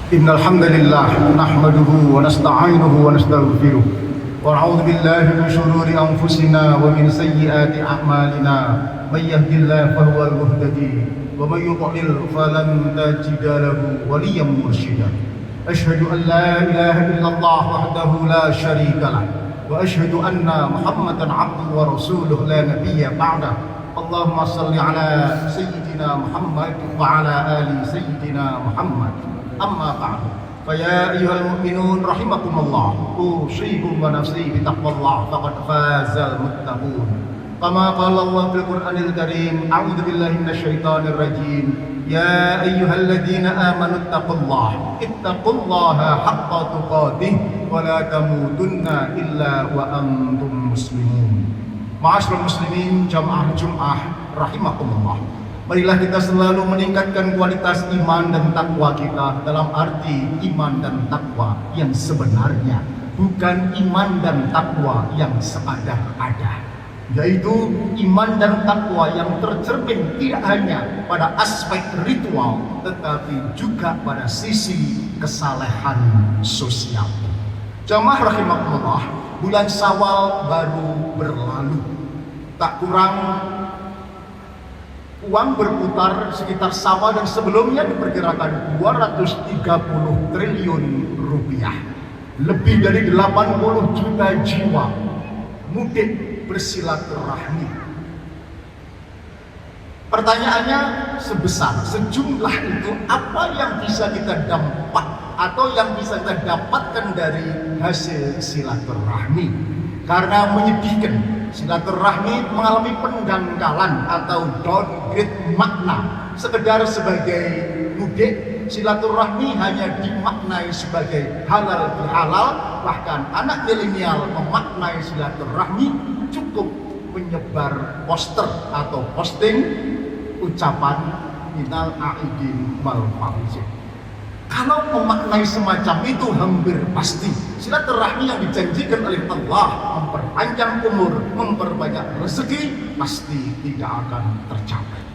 إن الحمد لله نحمده ونستعينه ونستغفره ونعوذ بالله من شرور أنفسنا ومن سيئات أعمالنا من يهد الله فهو المهتدي ومن يضلل فلن تجد له وليا مرشدا أشهد أن لا إله إلا الله وحده لا شريك له وأشهد أن محمدا عبده ورسوله لا نبي بعده اللهم صل على سيدنا محمد وعلى آل سيدنا محمد أما بعد فيا أيها المؤمنون رحمكم الله أوصيكم ونفسي بتقوى الله فقد فاز المتقون كما قال الله في القرآن الكريم أعوذ بالله من الشيطان الرجيم يا أيها الذين آمنوا اتقوا الله حق تقاته ولا تموتن إلا وأنتم مسلمون. Ma'asyiral muslimin jamaah Jumat rahimakumullah. Marilah kita selalu meningkatkan kualitas iman dan takwa kita dalam arti iman dan takwa yang sebenarnya, bukan iman dan takwa yang seada-ada, yaitu iman dan takwa yang tercermin tidak hanya pada aspek ritual tetapi juga pada sisi kesalehan sosial. Jamaah rahimakumullah, bulan Syawal baru berlalu, tak kurang uang berputar sekitar sama dan sebelumnya diperkirakan 230 triliun rupiah. Lebih dari 80 juta jiwa mudik bersilaturahmi. Pertanyaannya sejumlah itu apa yang bisa kita dampak atau yang bisa kita dapatkan dari hasil silaturahmi? Karena menyedihkan, silaturahmi mengalami pendangkalan atau downgrade makna. Sekedar sebagai mudik, silaturahmi hanya dimaknai sebagai halal bihalal. Bahkan anak milenial memaknai silaturahmi cukup menyebar poster atau posting ucapan minal aidin wal faizin. Kalau memaknai semacam itu hampir pasti silaturahmi yang dijanjikan oleh Allah memperpanjang umur, memperbanyak rezeki pasti tidak akan tercapai.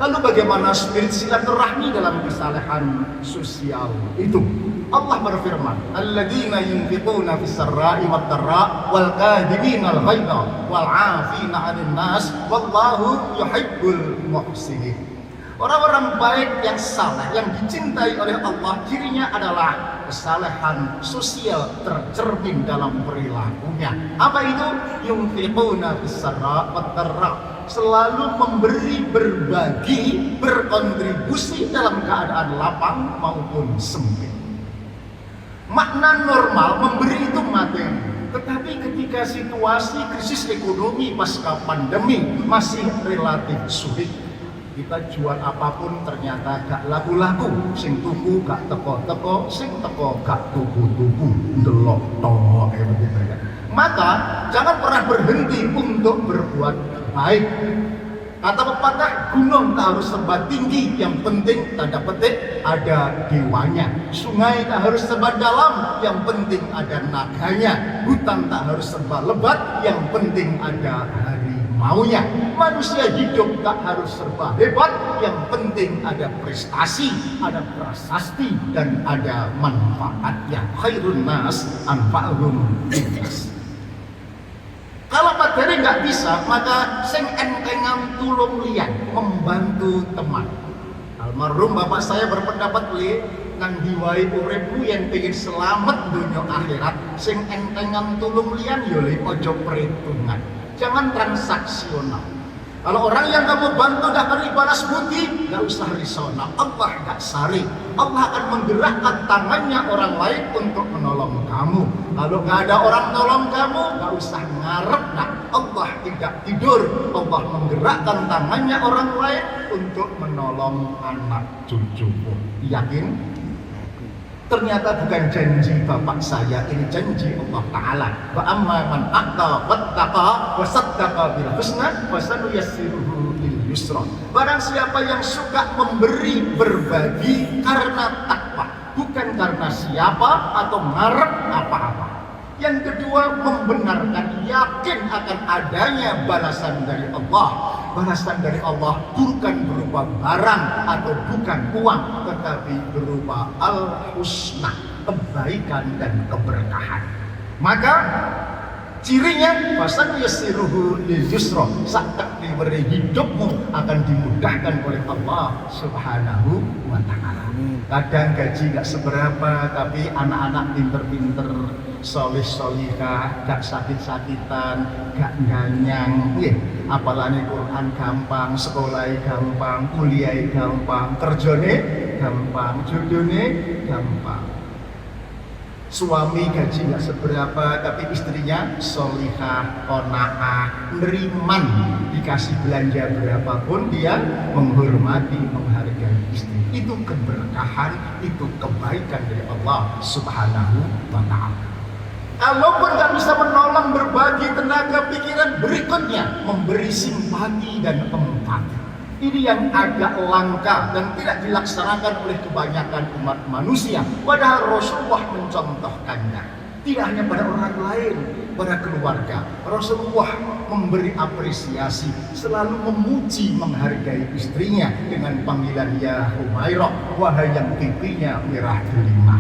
Lalu bagaimana spirit silaturahmi dalam kesalehan sosial itu? Allah berfirman, "Alladzina yunfiquna fis-sarra'i wad-dharra wal kadhibina al-ghaidha wal 'afina 'anil nas wallahu yuhibbul muhsinin." Orang-orang baik yang saleh, yang dicintai oleh Allah, cirinya adalah kesalehan sosial tercermin dalam perilakunya. Apa itu? Yunfiquna fis-sarra' wad-dharra, selalu memberi, berbagi, berkontribusi dalam keadaan lapang maupun sempit. Makna normal memberi itu materi, tetapi ketika situasi krisis ekonomi pasca pandemi masih relatif sulit, kita jual apapun ternyata gak laku-laku, sing tuku gak teko-teko, sing teko gak tuku-tuku, ndelok tok begitu ya. Maka jangan pernah berhenti untuk berbuat baik. Kata pepatah, gunung tak harus serba tinggi, yang penting tanda petik ada dewanya. Sungai tak harus serba dalam, yang penting ada naganya. Hutan tak harus serba lebat, yang penting ada harimaunya. Manusia hidup tak harus serba hebat, yang penting ada prestasi, ada prasasti, dan ada manfaatnya. Khairun nas anfa'uhum linnas. Kalau materi nggak bisa, maka sing entengan tulung liyan, membantu teman. Almarhum bapak saya berpendapat li nang diwai uripmu yang pengen selamat dunia akhirat, sing entengan tulung liyan yo li ojo perhitungan. Jangan transaksional. Kalau orang yang kamu bantu dapat balas budi, gak usah risona. Allah gak sari. Allah akan menggerakkan tangannya orang lain untuk menolong kamu. Kalau gak ada orang nolong kamu, gak usah ngarep. Nah, Allah tidak tidur. Allah menggerakkan tangannya orang lain untuk menolong anak cucumu. Yakin? Ternyata bukan janji bapak saya, ini janji Allah Ta'ala. Wa amma man a'ta wattaqa wa saddaqa bil husna wa sanuyassiruhu lil yusra. Barang siapa yang suka memberi, berbagi karena takwa, bukan karena siapa atau ngarep apa-apa. Yang kedua, membenarkan, yakin akan adanya balasan dari Allah. balasan dari Allah bukan berupa barang atau bukan uang, tetapi berupa al-husna, kebaikan dan keberkahan. Maka cirinya fasan yasiruhu lil yusra, saat diberi hidupmu akan dimudahkan oleh Allah Subhanahu wa taala. Kadang gaji gak seberapa, tapi anak-anak pinter-pinter, solih-solihah, gak sakit-sakitan, gak ganyang, apalagi Quran gampang, sekolah gampang, kuliah gampang, kerjane gampang, jodohnya gampang. Suami gaji nggak seberapa, tapi istrinya solihah, qanaah, neriman, dikasih belanja berapapun dia menghormati, menghargai istri. Itu keberkahan, itu kebaikan dari Allah Subhanahu wa taala. Kalaupun nggak bisa menolong, berbagi tenaga pikiran, berikutnya memberi simpati dan empati. Ini yang agak langka dan tidak dilaksanakan oleh kebanyakan umat manusia. Padahal Rasulullah mencontohkannya. Tidak hanya pada orang lain, pada keluarga. Rasulullah memberi apresiasi, selalu memuji, menghargai istrinya dengan panggilan ya Humairah, wahai yang pipinya merah delima.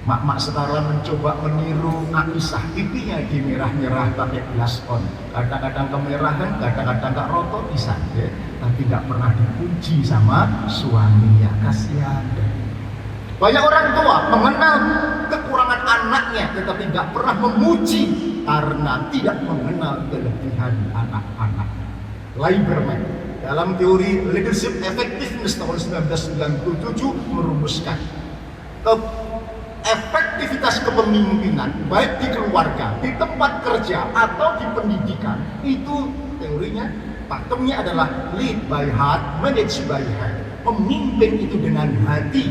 Mak-mak sekarang mencoba meniru Aisyah, pipinya dimerah-merah pakai blush on. Kadang-kadang kemerahan, kadang-kadang gak roto bisa, ya. Tapi gak pernah dipuji sama suaminya, kasihan. Banyak orang tua mengenal kekurangan anaknya, tetapi gak pernah memuji karena tidak mengenal kelebihan anak-anak. Lieberman dalam teori leadership effectiveness tahun 1997 merumuskan efektivitas kepemimpinan baik di keluarga, di tempat kerja atau di pendidikan, itu teorinya pakemnya adalah lead by heart, manage by head. Pemimpin itu dengan hati,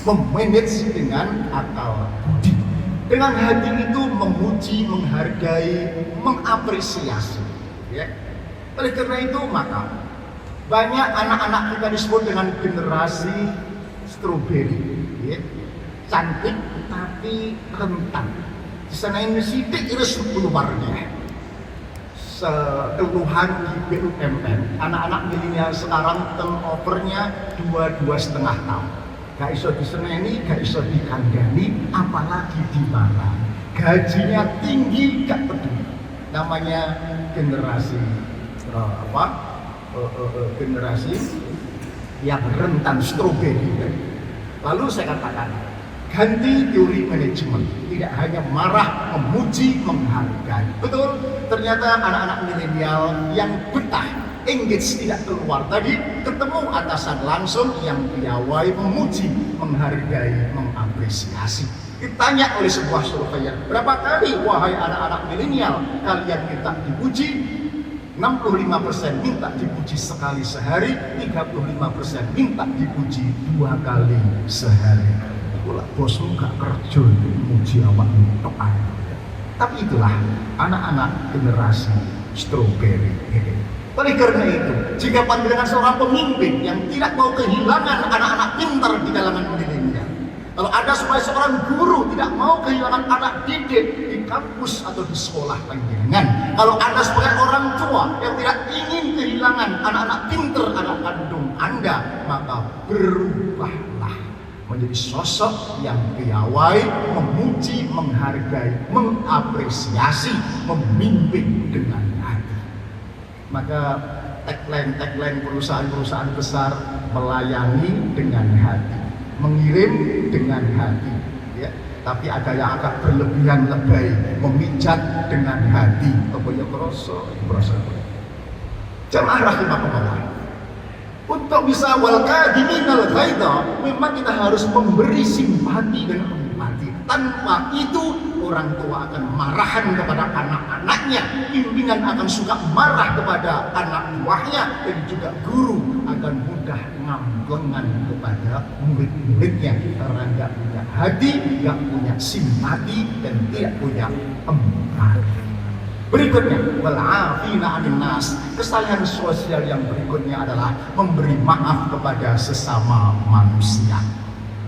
memanage dengan akal budi. Dengan hati itu memuji, menghargai, mengapresiasi, ya. Oleh karena itu maka banyak anak-anak kita disebut dengan generasi stroberi, ya. Cantik tapi rentan. Di sana ini sidik iris keluarnya. Keluhan di BUMN, anak-anak milenial sekarang turnovernya 2,5 tahun. Gak iso diseneni, gak iso dikandani, apalagi dimarah. Gajinya tinggi, gak peduli. Namanya generasi generasi yang rentan stroberi. Lalu saya katakan, ganti teori manajemen, tidak hanya marah, memuji, menghargai. Betul, ternyata anak-anak milenial yang betah, engage, tidak keluar tadi, ketemu atasan langsung yang piawai, memuji, menghargai, mengapresiasi. Ditanya oleh sebuah survei, berapa kali wahai anak-anak milenial kalian minta dipuji? 65% minta dipuji sekali sehari, 35% minta dipuji 2 kali sehari. Itulah bosmu gak kerja muji awakmu tok ae. Tapi itulah anak-anak generasi stroberi. Oleh karena itu, jika pandangan seorang pemimpin yang tidak mau kehilangan anak-anak pintar di kalangan milenial, kalau ada seorang guru tidak mau kehilangan anak didik di kampus atau di sekolah panjenengan, kalau ada sebagai orang tua yang tidak ingin kehilangan anak-anak pintar anak kandung Anda, maka berubahlah menjadi sosok yang piawai, memuji, menghargai, mengapresiasi, memimpin dengan hati. Maka tagline perusahaan-perusahaan besar melayani dengan hati, mengirim dengan hati, ya. Tapi ada yang agak berlebihan lebay, memijat dengan hati. Apa ya kroso. Jamaah rahimakumullah. Untuk bisa wal kadhiminal ghaidha, memang kita harus memberi simpati dan empati. Tanpa itu orang tua akan marahan kepada anak-anaknya, pimpinan akan suka marah kepada anak buahnya, dan juga guru akan mudah ngamblengan kepada murid-muridnya karena nggak punya hati, nggak punya simpati, dan tidak punya empati. Berikutnya, wal'afina 'anil nas. Kesalahan sosial yang berikutnya adalah memberi maaf kepada sesama manusia.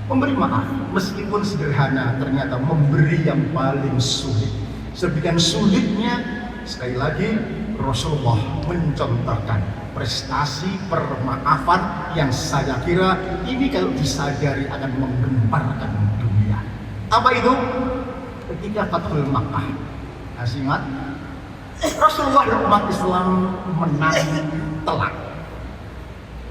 Memberi maaf, meskipun sederhana, ternyata memberi yang paling sulit. Sedemikian sulitnya, sekali lagi, Rasulullah mencontohkan prestasi permaafan yang saya kira ini kalau disadari akan menggemparkan dunia. Apa itu? Ketika Fathul Makkah, masih ingat? Rasulullah dan umat Islam menang telak.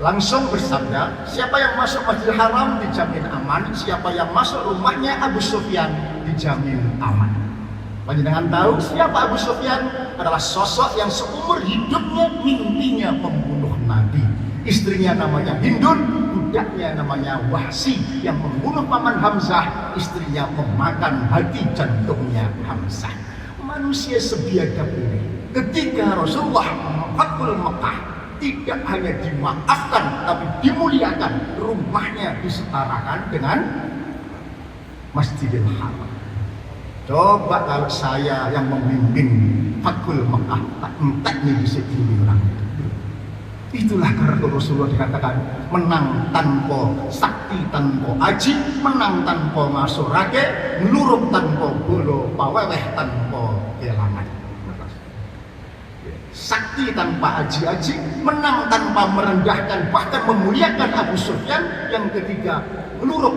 Langsung bersabda, siapa yang masuk Masjidil Haram dijamin aman, siapa yang masuk rumahnya Abu Sufyan dijamin aman. Panjenengan tahu siapa Abu Sufyan? Adalah sosok yang seumur hidupnya mimpinya membunuh Nabi. Istrinya namanya Hindun, budaknya namanya Wahsi yang membunuh paman Hamzah, istrinya memakan hati jantungnya Hamzah. Manusia sebiadab ini ketika Rasulullah Fathul Makkah tidak hanya dimaafkan tapi dimuliakan, rumahnya disetarakan dengan Masjidil Haram. Coba kalau saya yang memimpin Fathul Makkah, tak entek nih bisa diulang. Itulah karena Rasulullah dikatakan menang tanpa sakti, tanpa aji, menang tanpa masurake, ngluruk tanpa bolo, paweweh tanpa kelangan. Sakti tanpa aji-aji, menang tanpa merendahkan, bahkan memuliakan Abu Sufyan. Yang ketiga, ngluruk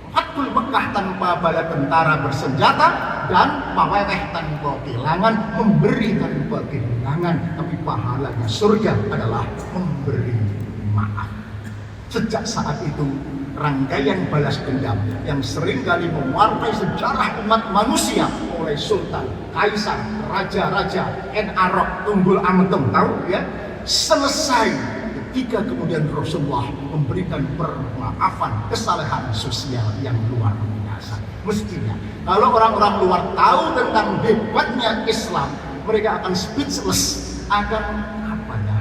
Fathul Makkah tanpa bala tentara bersenjata, dan paweweh tanpa kehilangan, memberi tanpa kehilangan, tapi pahalanya surga adalah memberi maaf. Sejak saat itu rangkaian balas dendam yang seringkali mewarnai sejarah umat manusia, mulai sultan, kaisar, raja-raja, Arok, Tunggul Ametung, tahu ya, selesai ketika kemudian Rasulullah memberikan permaafan, kesalehan sosial yang luar biasa. Mestinya kalau orang-orang luar tahu tentang hebatnya Islam, mereka akan speechless, akan apa ya,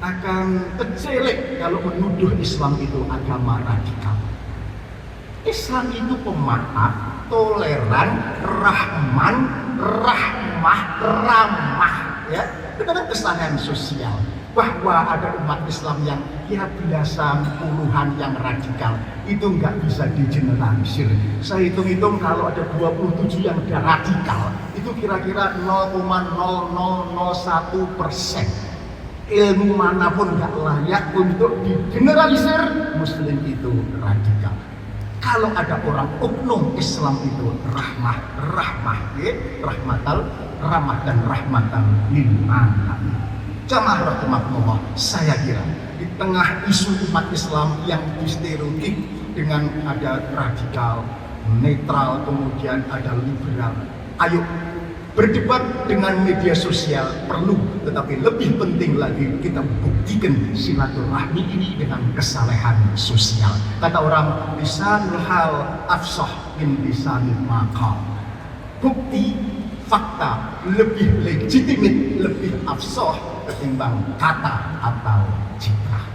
akan kecelek kalau menuduh Islam itu agama radikal. Islam itu pemaaf, toleran, rahman, rahmah, ramah, ya, dengan kesalahan sosial. Bahwa ada umat Islam yang ya biasa puluhan yang radikal, itu nggak bisa digeneralisir. Saya hitung-hitung kalau ada 27 yang radikal, itu kira-kira 0,0001%. Ilmu manapun nggak layak untuk digeneralisir Muslim itu radikal. Kalau ada orang oknum Islam itu rahmah, rahmatal, ramah dan rahmatal lil alamin. Jamaah rahimakumullah, saya kira di tengah isu umat Islam yang distereotip dengan ada radikal, netral, kemudian ada liberal, ayo berdebat dengan media sosial perlu, tetapi lebih penting lagi kita buktikan silaturahmi ini dengan kesalehan sosial. Kata orang, lisanul hal afsah min lisanil maqal. Bukti, fakta lebih legitimate, lebih afsah ketimbang kata atau citra.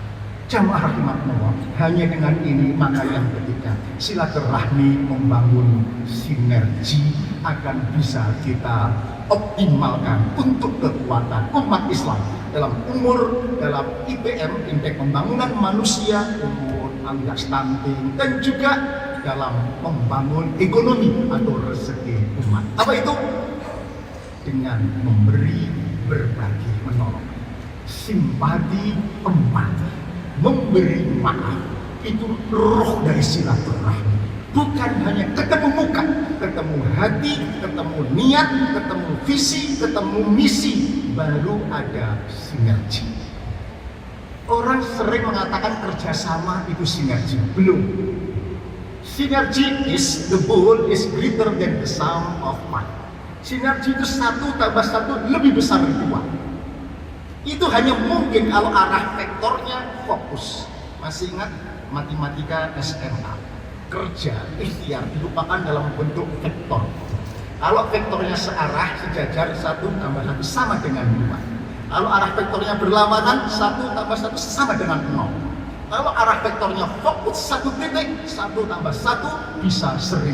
Jamaah rahimakumullah, hanya dengan ini maka yang ketiga, silaturahmi membangun sinergi akan bisa kita optimalkan untuk kekuatan umat Islam dalam umur, dalam IPM, indeks pembangunan manusia, umur, angka stunting, dan juga dalam membangun ekonomi atau rezeki umat. Apa itu? Dengan memberi, berbagi, menolong, simpati, empati, memberi maaf. Itu roh dari silaturahmi. Bukan hanya ketemu muka, ketemu hati, ketemu niat, ketemu visi, ketemu misi, baru ada sinergi. Orang sering mengatakan kerjasama itu sinergi. Belum. Sinergi is the whole is greater than the sum of part. Sinergi itu 1 tambah 1 lebih besar dari 2. Itu hanya mungkin kalau arah vektornya fokus. Masih ingat matematika SMA? Kerja, ikhtiar dilupakan dalam bentuk vektor. Kalau vektornya searah, sejajar, 1 tambah 1 sama dengan 2. Kalau arah vektornya berlawanan, 1 tambah 1 sama dengan 0. Kalau arah vektornya fokus 1 titik, 1 tambah 1 bisa 1000.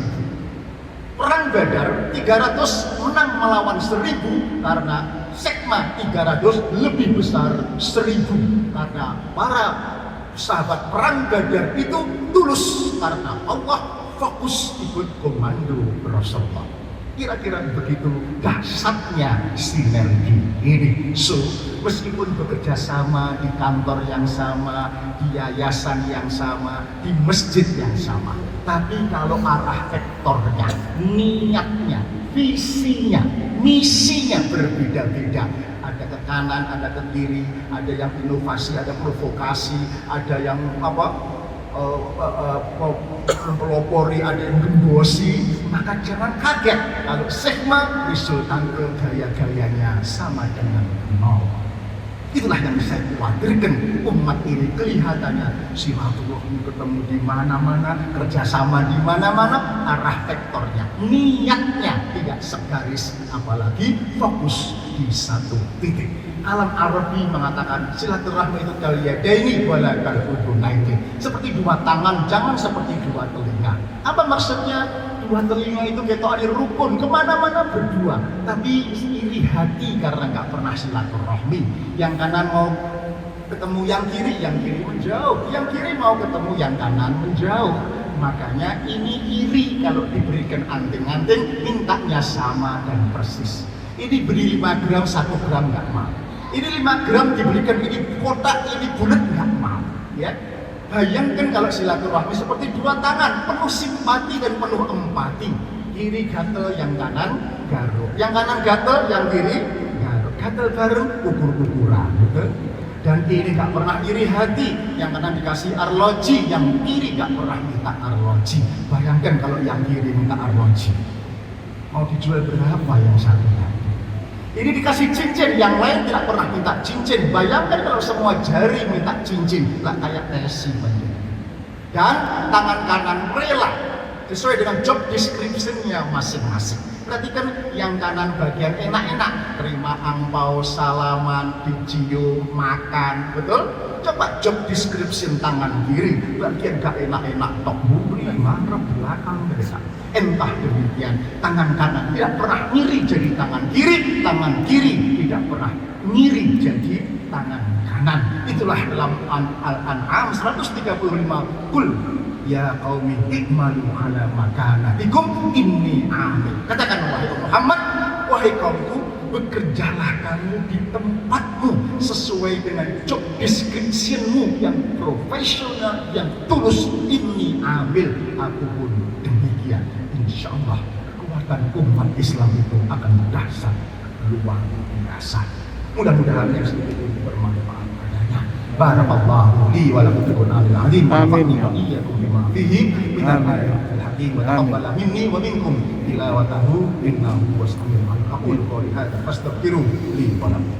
Perang Badar 300 menang melawan 1000 karena sekma 300 lebih besar 1000. Karena para sahabat perang Badar itu tulus karena Allah fokus ikut komando Rasulullah. Kira-kira begitu dahsyatnya sinergi ini. So, meskipun bekerja sama di kantor yang sama, di yayasan yang sama, di masjid yang sama, tapi kalau arah vektornya, niatnya, visinya, misinya berbeda-beda. Ada ke kanan, ada ke kiri, ada yang inovasi, ada provokasi, ada yang pelopori, ada yang gembosi. Maka jangan kaget kalau sigma resultan ke gaya-gayanya sama dengan nol. Itulah yang saya khawatirkan. Umat ini kelihatannya silaturahmi ketemu di mana-mana, kerjasama di mana-mana, arah vektornya, niatnya tidak segaris, apalagi fokus di satu titik. Alam Arabi mengatakan silaturahmi itu kaliyadaini wala kalhudunaini, seperti dua tangan, jangan seperti dua telinga. Apa maksudnya? Dua telinga itu ketokane rukun, kemana-mana berdua, tapi iri hati karena nggak pernah silaturahmi. Yang kanan mau ketemu yang kiri menjauh, yang kiri mau ketemu yang kanan menjauh. Makanya ini iri kalau diberikan anting-anting, mintanya sama dan persis. Ini beri 5 gram, 1 gram nggak mau. Ini 5 gram diberikan ini kotak, ini bulat, nggak mau. Ya, bayangkan kalau silaturahmi seperti dua tangan, penuh simpati dan penuh empati. Kiri gatel, yang kanan garuk. Yang kanan gatel, yang kiri garuk. Gatel bareng, ukur-ukuran. Gitu. Dan kiri nggak pernah iri hati. Yang kanan dikasih arloji, yang kiri nggak pernah minta arloji. Bayangkan kalau yang kiri minta arloji, mau dijual berapa yang satunya? Ini dikasih cincin, yang lain tidak pernah minta cincin. Bayangkan kalau semua jari minta cincin, lah kayak Messi banyak. Dan tangan kanan rela sesuai dengan job description-nya masing-masing. Perhatikan yang kanan bagian enak-enak, terima angpau, salaman, dicium, makan, betul? Coba job description tangan kiri, bagian gak enak-enak, tok buri, ngarep belakang desa. Entah demikian, tangan kanan tidak pernah ngiri jadi tangan kiri tidak pernah ngiri jadi tangan kanan. Itulah dalam Al-An'am 135, kul ya qaumi ikmalu ala makanatikum inni amil. Katakan wahai Muhammad, wahai kaumku, bekerjalah kamu di tempatmu sesuai dengan job description-mu yang profesional, yang tulus. Inni amil, aku pun demikian. Insya Allah kekuatan umat Islam itu akan dahsyat luar biasa. Mudah-mudahan yang sedikit ini bermanfaat padanya. Barakallahu li wa lakum fil Qur'anil azim. Amin. Wa iyyakum bima fihi min al-ayatil hakim. Wa taqabbal minni wa minkum tilawatahu innahu was-sami'ul 'alim. Aqulu qawli hadza fastaghfiru li wa lakum.